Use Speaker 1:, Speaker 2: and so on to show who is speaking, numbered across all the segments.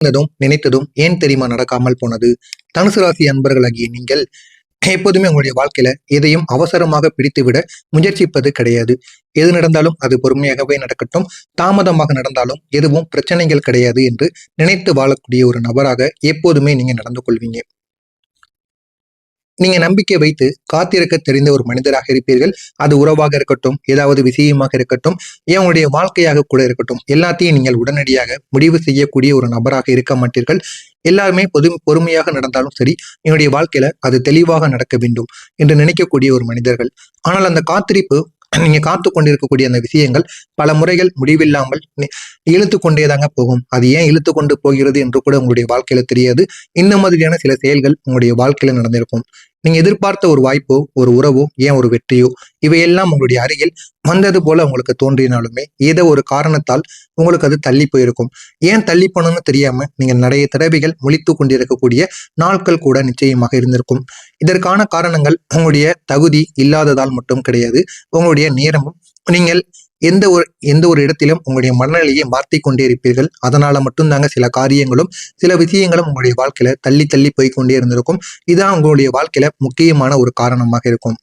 Speaker 1: நினைத்ததும் ஏன் தெரியுமா நடக்காமல் போனது? தனுசு ராசி அன்பர்களாகிய நீங்கள் எப்போதுமே உங்களுடைய வாழ்க்கையில எதையும் அவசரமாக பிடித்துவிட முயற்சிப்பது கிடையாது. எது நடந்தாலும் அது பொறுமையாகவே நடக்கட்டும், தாமதமாக நடந்தாலும் எதுவும் பிரச்சனைகள் கிடையாது என்று நினைத்து வாழக்கூடிய ஒரு நபராக எப்போதுமே நீங்க நடந்து கொள்வீங்க. நீங்க நம்பிக்கை வைத்து காத்திருக்க தெரிந்த ஒரு மனிதராக இருப்பீர்கள். அது உறவாக இருக்கட்டும், ஏதாவது விஷயமாக இருக்கட்டும், ஏன் உங்களுடைய வாழ்க்கையாக கூட இருக்கட்டும், எல்லாத்தையும் நீங்கள் உடனடியாக முடிவு செய்யக்கூடிய ஒரு நபராக இருக்க மாட்டீர்கள். எல்லாருமே பொறுமையாக நடந்தாலும் சரி, என்னுடைய வாழ்க்கையில அது தெளிவாக நடக்க வேண்டும் என்று நினைக்கக்கூடிய ஒரு மனிதர்கள். ஆனால் அந்த காத்திருப்பு, நீங்க காத்து கொண்டிருக்கக்கூடிய அந்த விஷயங்கள் பல முறைகள் முடிவில்லாமல் இழுத்து கொண்டேதாங்க போகும். அது ஏன் இழுத்து கொண்டு போகிறது என்று கூட உங்களுடைய வாழ்க்கையில தெரியாது. இந்த மாதிரியான சில செயல்கள் உங்களுடைய வாழ்க்கையில நடந்திருக்கும். நீங்க எதிர்பார்த்த ஒரு வாய்ப்போ, ஒரு உறவோ, ஏன் ஒரு வெற்றியோ, இவையெல்லாம் உங்களுடைய அருகில் வந்தது போல உங்களுக்கு தோன்றினாலுமே ஏதோ ஒரு காரணத்தால் உங்களுக்கு அது தள்ளி போயிருக்கும். ஏன் தள்ளி போனோம்னு தெரியாம நீங்க நிறைய தடவைகள் முழித்து கொண்டிருக்கக்கூடிய நாட்கள் கூட நிச்சயமாக இருந்திருக்கும். இதற்கான காரணங்கள் உங்களுடைய தகுதி இல்லாததால் மட்டும் கிடையாது. உங்களுடைய நேரமும் நீங்கள் எந்த ஒரு இடத்திலும் உங்களுடைய மனநிலையை மாற்றி கொண்டே இருப்பீர்கள். அதனால மட்டும்தாங்க சில காரியங்களும் சில விஷயங்களும் உங்களுடைய வாழ்க்கையில தள்ளி தள்ளி போய்கொண்டே இருந்திருக்கும். இதான் உங்களுடைய வாழ்க்கையில முக்கியமான ஒரு காரணமாக இருக்கும்.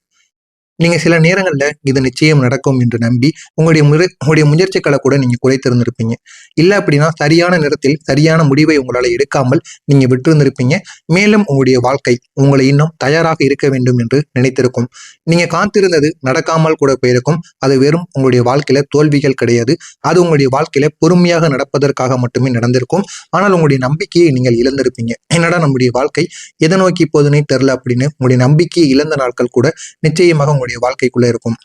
Speaker 1: நீங்க சில நேரங்கள்ல இது நிச்சயம் நடக்கும் என்று நம்பி உங்களுடைய முயற்சிகளை கூட நீங்க குறைத்திருந்திருப்பீங்க. இல்ல அப்படின்னா சரியான நேரத்தில் சரியான முடிவை உங்களால எடுக்காமல் நீங்க விட்டிருந்திருப்பீங்க. மேலும் உங்களுடைய வாழ்க்கை உங்களை இன்னும் தயாராக இருக்க வேண்டும் என்று நினைத்திருக்கும். நீங்க காத்திருந்தது நடக்காமல் கூட போயிருக்கும். அது வெறும் உங்களுடைய வாழ்க்கையில தோல்விகள் கிடையாது. அது உங்களுடைய வாழ்க்கையில பொறுமையாக நடப்பதற்காக மட்டுமே நடந்திருக்கும். ஆனால் உங்களுடைய நம்பிக்கையை நீங்கள் இழந்திருப்பீங்க. என்னடா நம்முடைய வாழ்க்கை எதை நோக்கி போகுதுன்னே தெரியல அப்படின்னு உங்களுடைய நம்பிக்கையை இழந்த நாட்கள் கூட நிச்சயமாக உங்களுடைய வாழ்க்கைக்குள்ள இருக்கும்.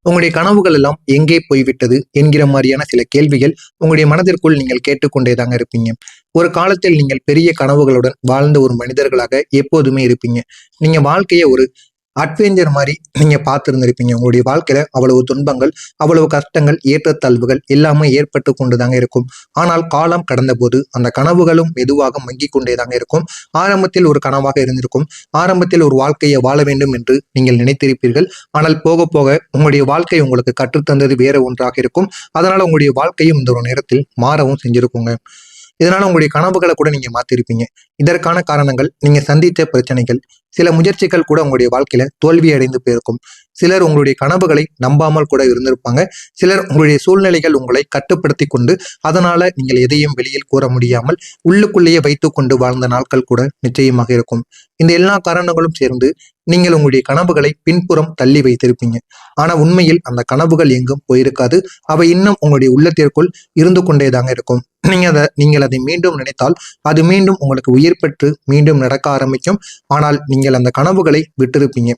Speaker 1: உங்களுடைய கனவுகள் எல்லாம் எங்கே போய்விட்டது என்கிற மாதிரியான சில கேள்விகள் உங்களுடைய மனதிற்குள் நீங்கள் கேட்டுக்கொண்டேதாங்க இருப்பீங்க. ஒரு காலத்தில் நீங்கள் பெரிய கனவுகளுடன் வாழ்ந்த ஒரு மனிதர்களாக எப்போதுமே இருப்பீங்க. நீங்க வாழ்க்கையை ஒரு அட்வென்ச்சர் மாதிரி நீங்க பார்த்துருந்துருப்பீங்க. உங்களுடைய வாழ்க்கையில அவ்வளவு துன்பங்கள், அவ்வளவு கஷ்டங்கள், ஏற்றத்தாழ்வுகள் எல்லாமே ஏற்பட்டு கொண்டுதாங்க இருக்கும். ஆனால் காலம் கடந்த போது அந்த கனவுகளும் மெதுவாக மங்கி கொண்டேதாங்க இருக்கும். ஆரம்பத்தில் ஒரு கனவாக இருந்திருக்கும். ஆரம்பத்தில் ஒரு வாழ்க்கையை வாழ வேண்டும் என்று நீங்கள் நினைத்திருப்பீர்கள். ஆனால் போக போக உங்களுடைய வாழ்க்கை உங்களுக்கு கற்றுத்தந்தது வேற ஒன்றாக இருக்கும். அதனால உங்களுடைய வாழ்க்கையும் இந்த ஒரு நேரத்தில் மாறவும் செஞ்சிருக்குங்க. இதனால உங்களுடைய கனவுகளை கூட நீங்க மாத்திருப்பீங்க. இதற்கான காரணங்கள் நீங்க சந்தித்த பிரச்சனைகள், சில முயற்சிகள் கூட உங்களுடைய வாழ்க்கையில தோல்வி அடைந்து போயிருக்கும். சிலர் உங்களுடைய கனவுகளை நம்பாமல் கூட இருந்திருப்பாங்க. சிலர் உங்களுடைய சூழ்நிலைகள் உங்களை கட்டுப்படுத்தி கொண்டு அதனால நீங்கள் எதையும் வெளியில் கூற முடியாமல் உள்ளுக்குள்ளேயே வைத்துக் கொண்டு வாழ்ந்த நாட்கள் கூட நிச்சயமாக இருக்கும். இந்த எல்லா காரணங்களும் சேர்ந்து நீங்கள் உங்களுடைய கனவுகளை பின்புறம் தள்ளி வைத்திருப்பீங்க. ஆனா உண்மையில் அந்த கனவுகள் எங்கும் போயிருக்காது. அவை இன்னும் உங்களுடைய உள்ளத்திற்குள் இருந்து கொண்டேதாங்க இருக்கும். நீங்கள் அதை மீண்டும் நினைத்தால் அது மீண்டும் உங்களுக்கு உயிர் பெற்று மீண்டும் நடக்க ஆரம்பிக்கும். ஆனால் நீங்கள் அந்த கனவுகளை விட்டிருப்பீங்க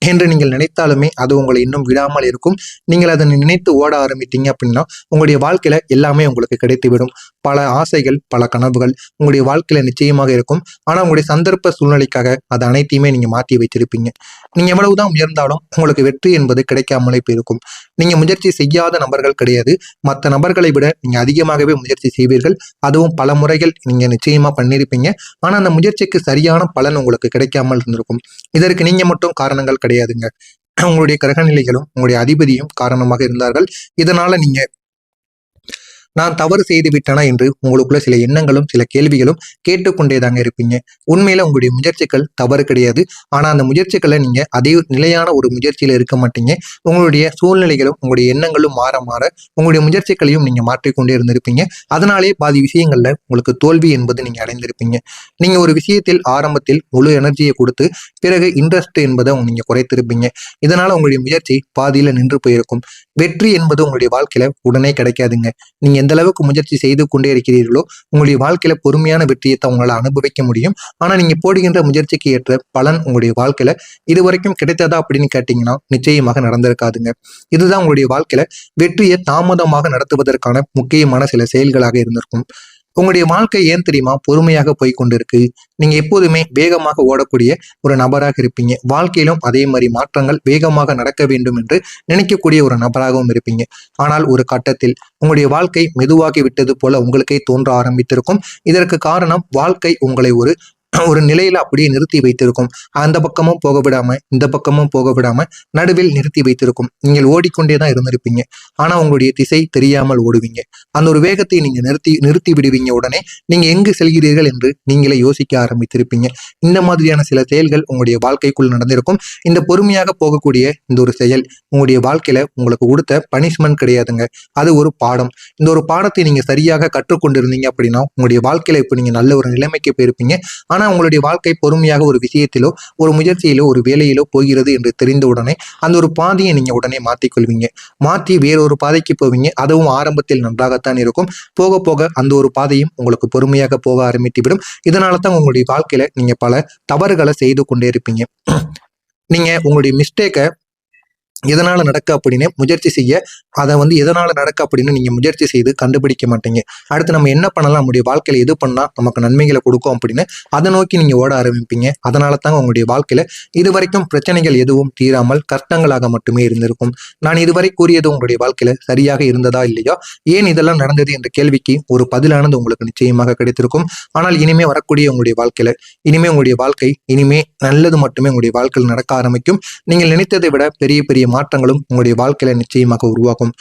Speaker 1: என்று நீங்கள் நினைத்தாலுமே அது உங்களை இன்னும் விடாமல் இருக்கும். நீங்கள் அதனை நினைத்து ஓட ஆரம்பித்தீங்க அப்படின்னா உங்களுடைய வாழ்க்கையில எல்லாமே உங்களுக்கு கிடைத்துவிடும். பல ஆசைகள், பல கனவுகள் உங்களுடைய வாழ்க்கையில நிச்சயமாக இருக்கும். ஆனா உங்களுடைய சந்தர்ப்ப சூழ்நிலைக்காக அது அனைத்தையுமே நீங்க மாற்றி வைத்திருப்பீங்க. நீங்க எவ்வளவுதான் உயர்ந்தாலும் உங்களுக்கு வெற்றி என்பது கிடைக்காமலே போயிருக்கும். நீங்க முயற்சி செய்யாத நபர்கள் கிடையாது. மற்ற நபர்களை விட நீங்க அதிகமாகவே முயற்சி செய்வீர்கள். அதுவும் பல முறைகள் நீங்க நிச்சயமா பண்ணிருப்பீங்க. ஆனா அந்த முயற்சிக்கு சரியான பலன் உங்களுக்கு கிடைக்காமல் இருந்திருக்கும். இதற்கு நீங்க மட்டும் காரணங்கள் கிடையாதுங்க. உங்களுடைய கிரகநிலைகளும் உங்களுடைய அதிபதியும் காரணமாக இருந்தார்கள். இதனால நீங்க நான் தவறு செய்து விட்டனா என்று உங்களுக்குள்ள சில எண்ணங்களும் சில கேள்விகளும் கேட்டுக்கொண்டேதாங்க இருப்பீங்க. உண்மையில உங்களுடைய முயற்சிகள் தவறு கிடையாது. ஆனா அந்த முயற்சிகளை நீங்க அதே நிலையான ஒரு முயற்சியில இருக்க மாட்டீங்க. உங்களுடைய சூழ்நிலைகளும் உங்களுடைய எண்ணங்களும் மாற மாற உங்களுடைய முயற்சிகளையும் நீங்க மாற்றிக்கொண்டே இருந்திருப்பீங்க. அதனாலே பாதி விஷயங்கள்ல உங்களுக்கு தோல்வி என்பது நீங்க அடைந்திருப்பீங்க. நீங்க ஒரு விஷயத்தில் ஆரம்பத்தில் முழு எனர்ஜியை கொடுத்து பிறகு இன்ட்ரெஸ்ட் என்பதை நீங்க குறைத்திருப்பீங்க. இதனால உங்களுடைய முயற்சி பாதியில நின்று போயிருக்கும். வெற்றி என்பது உங்களுடைய வாழ்க்கையில உடனே கிடைக்காதுங்க. நீங்க எந்த அளவுக்கு முயற்சி செய்து கொண்டே இருக்கிறீர்களோ உங்களுடைய வாழ்க்கையில பொறுமையான வெற்றியை தான் உங்களால் அனுபவிக்க முடியும். ஆனா நீங்க போடுகின்ற முயற்சிக்கு ஏற்ற பலன் உங்களுடைய வாழ்க்கையில இதுவரைக்கும் கிடைத்ததா அப்படின்னு கேட்டீங்கன்னா நிச்சயமாக நடந்திருக்காதுங்க. இதுதான் உங்களுடைய வாழ்க்கையில வெற்றியை தாமதமாக நடத்துவதற்கான முக்கியமான சில செயல்களாக இருந்திருக்கும். உங்களுடைய வாழ்க்கை ஏன் தெரியுமா பொறுமையாக போய் கொண்டிருக்கு? நீங்க எப்போதுமே வேகமாக ஓடக்கூடிய ஒரு நபராக இருப்பீங்க. வாழ்க்கையிலும் அதே மாதிரி மாற்றங்கள் வேகமாக நடக்க வேண்டும் என்று நினைக்கக்கூடிய ஒரு நபராகவும் இருப்பீங்க. ஆனால் ஒரு கட்டத்தில் உங்களுடைய வாழ்க்கை மெதுவாகி விட்டது போல உங்களுக்கே தோன்ற ஆரம்பித்திருக்கும். இதற்கு காரணம் வாழ்க்கை உங்களை ஒரு ஒரு நிலையில அப்படியே நிறுத்தி வைத்திருக்கும். அந்த பக்கமும் போக விடாம, இந்த பக்கமும் போக விடாம நடுவில் நிறுத்தி வைத்திருக்கும். நீங்கள் ஓடிக்கொண்டே தான் இருந்திருப்பீங்க. ஆனா உங்களுடைய திசை தெரியாமல் ஓடுவீங்க. அந்த ஒரு வேகத்தை நீங்க நிறுத்தி நிறுத்தி விடுவீங்க. உடனே நீங்க எங்கு செல்கிறீர்கள் என்று நீங்களே யோசிக்க ஆரம்பித்திருப்பீங்க. இந்த மாதிரியான சில செயல்கள் உங்களுடைய வாழ்க்கைக்குள் நடந்திருக்கும். இந்த பொறுமையாக போகக்கூடிய இந்த ஒரு செயல் உங்களுடைய வாழ்க்கையில உங்களுக்கு கொடுத்த பனிஷ்மெண்ட் கிடையாதுங்க. அது ஒரு பாடம். இந்த ஒரு பாடத்தை நீங்க சரியாக கற்றுக்கொண்டிருந்தீங்க அப்படின்னா உங்களுடைய வாழ்க்கையில இப்ப நீங்க நல்ல ஒரு நிலைமைக்கு போயிருப்பீங்க. ஆனா உங்களுடைய வாழ்க்கை பொறுமையாக ஒரு விஷயத்திலோ ஒரு முயற்சியிலோ ஒரு வேலையிலோ போகிறது என்று தெரிந்த உடனே அந்த ஒரு பாதையை நீங்க உடனே மாற்றிக்கொள்வீங்க. மாற்றி வேறொரு பாதைக்கு போவீங்க. அதுவும் ஆரம்பத்தில் நன்றாகத்தான் இருக்கும். போக போக அந்த ஒரு பாதையும் உங்களுக்கு பொறுமையாக போக ஆரம்பித்துவிடும். இதனால தான் உங்களுடைய வாழ்க்கையில நீங்க பல தவறுகளை செய்து கொண்டே இருப்பீங்க. நீங்க உங்களுடைய மிஸ்டேக்கை எதனால நடக்க அப்படின்னு முயற்சி செய்ய அதை எதனால நடக்க அப்படின்னு நீங்க முயற்சி செய்து கண்டுபிடிக்க மாட்டீங்க. அடுத்து நம்ம என்ன பண்ணலாம், நம்முடைய வாழ்க்கையில எது பண்ணா நமக்கு நன்மைகளை கொடுக்கும் அப்படின்னு அதை நோக்கி நீங்க ஓட ஆரம்பிப்பீங்க. அதனால தாங்க உங்களுடைய வாழ்க்கையில இதுவரைக்கும் பிரச்சனைகள் எதுவும் தீராமல் கஷ்டங்களாக மட்டுமே இருந்திருக்கும். நான் இதுவரை கூறியது உங்களுடைய வாழ்க்கையில சரியாக இருந்ததா இல்லையா, ஏன் இதெல்லாம் நடந்தது என்ற கேள்விக்கு ஒரு பதிலானது உங்களுக்கு நிச்சயமாக கிடைத்திருக்கும். ஆனால் இனிமே வரக்கூடிய உங்களுடைய வாழ்க்கையில உங்களுடைய வாழ்க்கை இனிமே நல்லது மட்டுமே உங்களுடைய வாழ்க்கையில் நடக்க ஆரம்பிக்கும். நீங்கள் நினைத்ததை விட பெரிய பெரிய மாற்றங்களும் உங்களுடைய வாழ்க்கையில நிச்சயமாக உருவாகும்.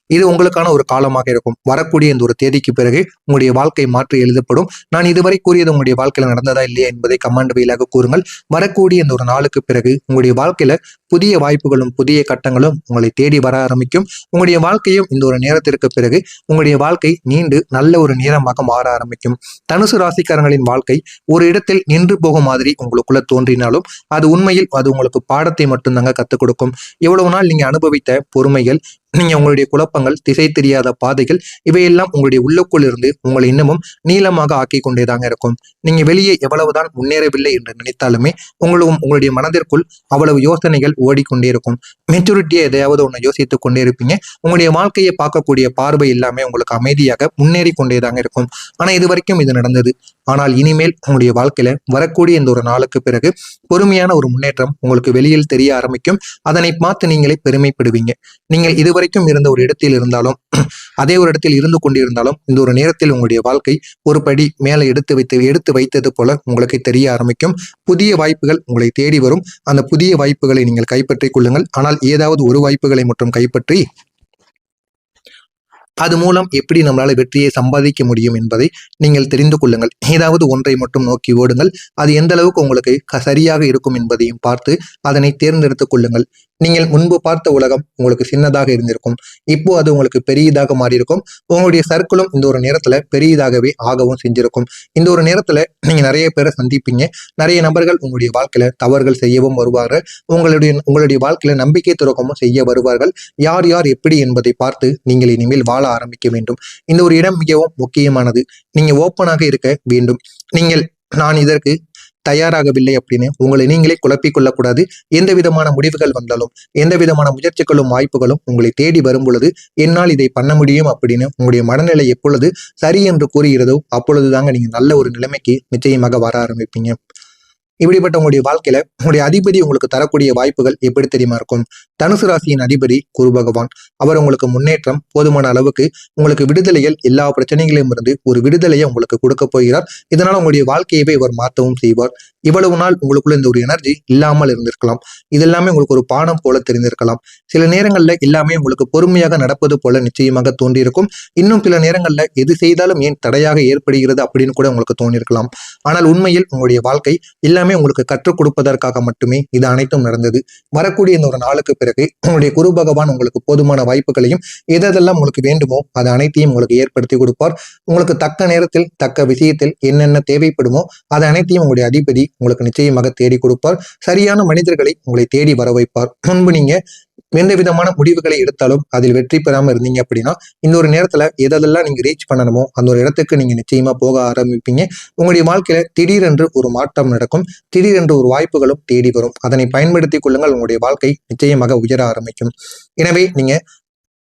Speaker 1: இது உங்களுக்கான ஒரு காலமாக இருக்கும். வரக்கூடிய இந்த ஒரு தேதிக்கு பிறகு உங்களுடைய வாழ்க்கை மாற்றி எழுதப்படும். நான் இதுவரை கூறியது உங்களுடைய வாழ்க்கையில நடந்ததா இல்லையா என்பதை கமெண்ட் வழியாக கூறுங்கள். வரக்கூடிய இந்த ஒரு நாளுக்கு பிறகு உங்களுடைய வாழ்க்கையில புதிய வாய்ப்புகளும் புதிய கட்டங்களும் உங்களை தேடி வர ஆரம்பிக்கும். உங்களுடைய வாழ்க்கையும் இந்த ஒரு நேரத்திற்கு பிறகு உங்களுடைய வாழ்க்கை நீண்டு நல்ல ஒரு நேரமாக மாற ஆரம்பிக்கும். தனுசு ராசிக்காரங்களின் வாழ்க்கை ஒரு இடத்தில் நின்று போகும் மாதிரி உங்களுக்குள்ள தோன்றினாலும் அது உண்மையில் அது உங்களுக்கு பாடத்தை மட்டும்தாங்க கத்துக் கொடுக்கும். எவ்வளவு நாள் நீங்க அனுபவித்த பொறுமைகள், நீங்க உங்களுடைய குழப்பங்கள், திசை தெரியாத பாதைகள், இவையெல்லாம் உங்களுடைய உள்ளுக்குள் இருந்து உங்களை இன்னமும் நீளமாக ஆக்கி கொண்டேதாங்க இருக்கும். நீங்க வெளியே எவ்வளவுதான் முன்னேறவில்லை என்று நினைத்தாலுமே உங்களுடைய மனதிற்குள் அவ்வளவு யோசனைகள் ஓடிக்கொண்டே இருக்கும். மெச்சூரிட்டியை எதையாவது ஒன்று யோசித்துக் கொண்டே இருப்பீங்க. உங்களுடைய வாழ்க்கையை பார்க்கக்கூடிய பார்வை எல்லாமே உங்களுக்கு அமைதியாக முன்னேறி கொண்டேதாங்க இருக்கும். ஆனா இது வரைக்கும் இது நடந்தது. ஆனால் இனிமேல் உங்களுடைய வாழ்க்கையில வரக்கூடிய இந்த ஒரு நாளுக்கு பிறகு பொறுமையான ஒரு முன்னேற்றம் உங்களுக்கு வெளியில் தெரிய ஆரம்பிக்கும். அதனை பார்த்து நீங்களே பெருமைப்படுவீங்க. நீங்கள் இதுவரைக்கும் இருந்த ஒரு இடத்தில் இருந்தாலும் அதே ஒரு இடத்தில் இருந்து கொண்டிருந்தாலும் இந்த ஒரு நேரத்தில் உங்களுடைய வாழ்க்கை ஒரு படி மேலே எடுத்து வைத்தது போல உங்களுக்கு தெரிய ஆரம்பிக்கும். புதிய வாய்ப்புகள் உங்களை தேடி வரும். அந்த புதிய வாய்ப்புகளை நீங்கள் கைப்பற்றிக் கொள்ளுங்கள். ஆனால் ஏதாவது ஒரு வாய்ப்புகளை மட்டும் கைப்பற்றி அது மூலம் எப்படி நம்மளால வெற்றியை சம்பாதிக்க முடியும் என்பதை நீங்கள் தெரிந்து கொள்ளுங்கள். ஏதாவது ஒன்றை மட்டும் நோக்கி ஓடுங்கள். அது எந்த அளவுக்கு உங்களுக்கு சரியாக இருக்கும் என்பதையும் பார்த்து அதனை தேர்ந்தெடுத்துக் கொள்ளுங்கள். நீங்கள் முன்பு பார்த்த உலகம் உங்களுக்கு சின்னதாக இருந்திருக்கும். இப்போ அது உங்களுக்கு பெரியதாக மாறியிருக்கும். உங்களுடைய சர்க்கிளும் இந்த ஒரு நேரத்துல பெரியதாகவே ஆகவும் செஞ்சிருக்கும். இந்த ஒரு நேரத்துல நீங்க நிறைய பேரை சந்திப்பீங்க. நிறைய நபர்கள் உங்களுடைய வாழ்க்கையில தவறுகள் செய்யவும் வருவார்கள். உங்களுடைய வாழ்க்கையில நம்பிக்கை துரோகமும் செய்ய வருவார்கள். யார் யார் எப்படி என்பதை பார்த்து நீங்கள் இனிமேல் வாழ ஆரம்பிக்க வேண்டும். இந்த ஒரு இடம் மிகவும் முக்கியமானது. நீங்க ஓப்பனாக இருக்க வேண்டும். நான் இதற்கு தயாராகவில்லை அப்படின்னு உங்களை நீங்களே குழப்பிக் கொள்ளக்கூடாது. எந்த விதமான முடிவுகள் வந்தாலும், எந்த விதமான முயற்சிகளும் வாய்ப்புகளும் உங்களை தேடி வரும் பொழுது என்னால் இதை பண்ண முடியும் அப்படின்னு உங்களுடைய மனநிலை எப்பொழுது சரி என்று கூறுகிறதோ அப்பொழுதுதாங்க நீங்க நல்ல ஒரு நிலைமைக்கு நிச்சயமாக வர ஆரம்பிப்பீங்க. இப்படிப்பட்ட உங்களுடைய வாழ்க்கையில உங்களுடைய அதிபதி உங்களுக்கு தரக்கூடிய வாய்ப்புகள் எப்படி தெரியுமா இருக்கும்? தனுசு ராசியின் அதிபதி குரு பகவான். அவர் உங்களுக்கு முன்னேற்றம், போதுமான அளவுக்கு உங்களுக்கு விடுதலைகள், எல்லா பிரச்சனைகளையும் இருந்து ஒரு விடுதலையை உங்களுக்கு கொடுக்க போகிறார். இதனால உங்களுடைய வாழ்க்கையவே இவர் மாற்றவும் செய்வார். இவ்வளவு நாள் உங்களுக்குள்ள இந்த ஒரு எனர்ஜி இல்லாமல் இருந்திருக்கலாம். இது எல்லாமே உங்களுக்கு ஒரு பாடம் போல தெரிந்திருக்கலாம். சில நேரங்கள்ல எல்லாமே உங்களுக்கு பொறுமையாக நடப்பது போல நிச்சயமாக தோன்றியிருக்கும். இன்னும் சில நேரங்கள்ல எது செய்தாலும் ஏன் தடையாக ஏற்படுகிறது அப்படின்னு கூட உங்களுக்கு தோணியிருக்கலாம். ஆனால் உண்மையில் உங்களுடைய வாழ்க்கை எல்லாமே உங்களுக்கு கற்றுக் கொடுப்பதற்காக மட்டுமே இது அனைத்தும் நடந்தது. வரக்கூடிய இந்த ஒரு நாளுக்கு பிறகு உங்களுடைய குரு பகவான் உங்களுக்கு போதுமான வாய்ப்புகளையும் எதெல்லாம் உங்களுக்கு வேண்டுமோ அது அனைத்தையும் உங்களுக்கு ஏற்படுத்தி கொடுப்பார். உங்களுக்கு தக்க நேரத்தில் தக்க விஷயத்தில் என்னென்ன தேவைப்படுமோ அது அனைத்தையும் உங்களுடைய அதிபதி உங்களுக்கு நிச்சயமாக தேடி கொடுப்பார். சரியான மனிதர்களை உங்களை தேடி வர வைப்பார். முன்பு நீங்க எந்த விதமான முடிவுகளை எடுத்தாலும் அதில் வெற்றி பெறாம இருந்தீங்க அப்படின்னா இந்த ஒரு நேரத்துல எதெல்லாம் நீங்க ரீச் பண்ணணுமோ அந்த ஒரு இடத்துக்கு நீங்க நிச்சயமா போக ஆரம்பிப்பீங்க. உங்களுடைய வாழ்க்கையில திடீரென்று ஒரு மாற்றம் நடக்கும். திடீரென்று ஒரு வாய்ப்புகளும் தேடி வரும். அதனை பயன்படுத்திக் கொள்ளுங்கள். உங்களுடைய வாழ்க்கை நிச்சயமாக உயர ஆரம்பிக்கும். எனவே நீங்க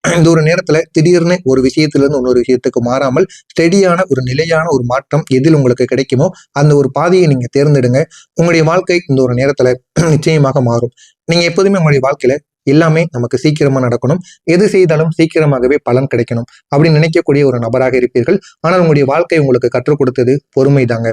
Speaker 1: இந்த ஒரு நேரத்துல திடீர்னு ஒரு விஷயத்திலிருந்து இன்னொரு விஷயத்துக்கு மாறாமல் ஸ்டெடியான ஒரு நிலையான ஒரு மாற்றம் எதில் உங்களுக்கு கிடைக்குமோ அந்த ஒரு பாதையை நீங்க தேர்ந்தெடுங்க. உங்களுடைய வாழ்க்கை இந்த ஒரு நேரத்துல நிச்சயமாக மாறும். நீங்க எப்போதுமே உங்களுடைய வாழ்க்கையில எல்லாமே நமக்கு சீக்கிரமா நடக்கணும், எது செய்தாலும் சீக்கிரமாகவே பலன் கிடைக்கணும் அப்படின்னு நினைக்கக்கூடிய ஒரு நபராக இருப்பீர்கள். ஆனால் உங்களுடைய வாழ்க்கை உங்களுக்கு கற்றுக் கொடுத்தது பொறுமை தாங்க.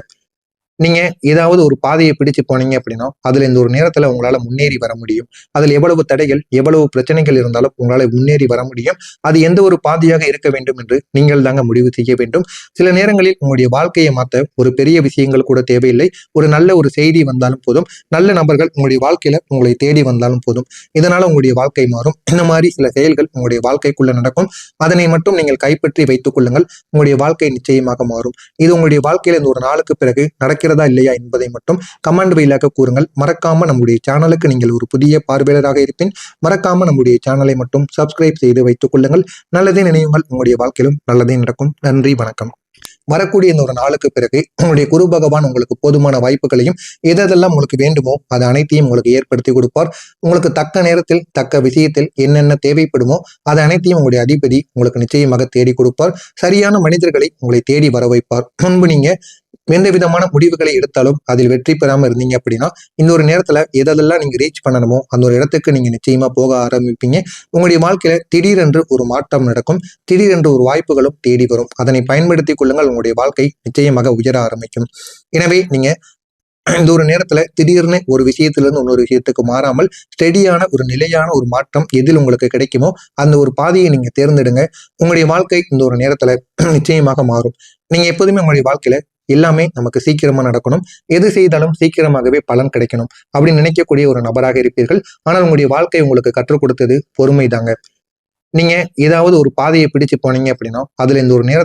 Speaker 1: நீங்க ஏதாவது ஒரு பாதையை பிடிச்சு போனீங்க அப்படின்னா அதுல இந்த ஒரு நேரத்துல உங்களால முன்னேறி வர முடியும். அதுல எவ்வளவு தடைகள், எவ்வளவு பிரச்சனைகள் இருந்தாலும் உங்களால முன்னேறி வர முடியும். அது எந்த ஒரு பாதையாக இருக்க வேண்டும் என்று நீங்கள் தாங்க முடிவு செய்ய வேண்டும். சில நேரங்களில் உங்களுடைய வாழ்க்கையை மாத்த ஒரு பெரிய விஷயங்கள் கூட தேவையில்லை. ஒரு நல்ல ஒரு செய்தி வந்தாலும் போதும், நல்ல நபர்கள் உங்களுடைய வாழ்க்கையில உங்களை தேடி வந்தாலும் போதும். இதனால உங்களுடைய வாழ்க்கை மாறும். இந்த மாதிரி சில செயல்கள் உங்களுடைய வாழ்க்கைக்குள்ள நடக்கும். அதனை மட்டும் நீங்கள் கைப்பற்றி வைத்துக் கொள்ளுங்கள். உங்களுடைய வாழ்க்கை நிச்சயமாக மாறும். இது உங்களுடைய வாழ்க்கையில இந்த ஒரு நாளுக்கு பிறகு நடக்கிறதா இல்லையா என்பதை மட்டும் கமெண்ட் வாயிலாக கூறுங்கள். மறக்காம நம்முடைய சேனலுக்கு நீங்கள் ஒரு புதிய பார்வையாளராக இருப்பின் மறக்காம நம்முடைய சேனலை மட்டும் சப்ஸ்கிரைப் செய்து வைத்துக் கொள்ளுங்கள். நல்லதே நினைவுங்கள், உங்களுடைய வாழ்க்கையிலும் நல்லதே நடக்கும். நன்றி, வணக்கம். வரக்கூடிய இந்த ஒரு நாளுக்கு பிறகு உங்களுடைய குரு பகவான் உங்களுக்கு போதுமான வாய்ப்புகளையும் எதெல்லாம் உங்களுக்கு வேண்டுமோ அது அனைத்தையும் உங்களுக்கு ஏற்படுத்தி கொடுப்பார். உங்களுக்கு தக்க நேரத்தில் தக்க விஷயத்தில் என்னென்ன தேவைப்படுமோ அது அனைத்தையும் உங்களுடைய அதிபதி உங்களுக்கு நிச்சயமாக தேடி கொடுப்பார். சரியான மனிதர்களை உங்களை தேடி வர வைப்பார். முன்பு நீங்க எந்த விதமான முடிவுகளை எடுத்தாலும் அதில் வெற்றி பெறாம இருந்தீங்க அப்படின்னா இந்த ஒரு நேரத்துல எதெல்லாம் நீங்க ரீச் பண்ணணுமோ அந்த ஒரு இடத்துக்கு நீங்க நிச்சயமா போக ஆரம்பிப்பீங்க. உங்களுடைய வாழ்க்கையில திடீரென்று ஒரு மாற்றம் நடக்கும். திடீரென்று ஒரு வாய்ப்புகளும் தேடி வரும். அதனை பயன்படுத்திக் கொள்ளுங்கள். உங்களுடைய வாழ்க்கை நிச்சயமாக உயர ஆரம்பிக்கும். எனவே நீங்க இந்த ஒரு நேரத்துல திடீர்னு ஒரு விஷயத்திலிருந்து இன்னொரு விஷயத்துக்கு மாறாமல் ஸ்டெடியான ஒரு நிலையான ஒரு மாற்றம் எதில் உங்களுக்கு கிடைக்குமோ அந்த ஒரு பாதையை நீங்க தேர்ந்தெடுங்க. உங்களுடைய வாழ்க்கை இந்த ஒரு நேரத்துல நிச்சயமாக மாறும். நீங்க எப்போதுமே உங்களுடைய வாழ்க்கையில எல்லாமே நமக்கு சீக்கிரமா நடக்கணும், எது செய்தாலும் சீக்கிரமாகவே பலன் கிடைக்கணும் அப்படின்னு நினைக்கக்கூடிய ஒரு நபராக இருப்பீர்கள். ஆனால் உங்களுடைய வாழ்க்கை உங்களுக்கு கற்றுக் கொடுத்தது பொறுமை தாங்க. நீங்க ஏதாவது ஒரு பாதையை பிடிச்சு போனீங்க அப்படின்னா அதுல இந்த ஒரு நேரத்துல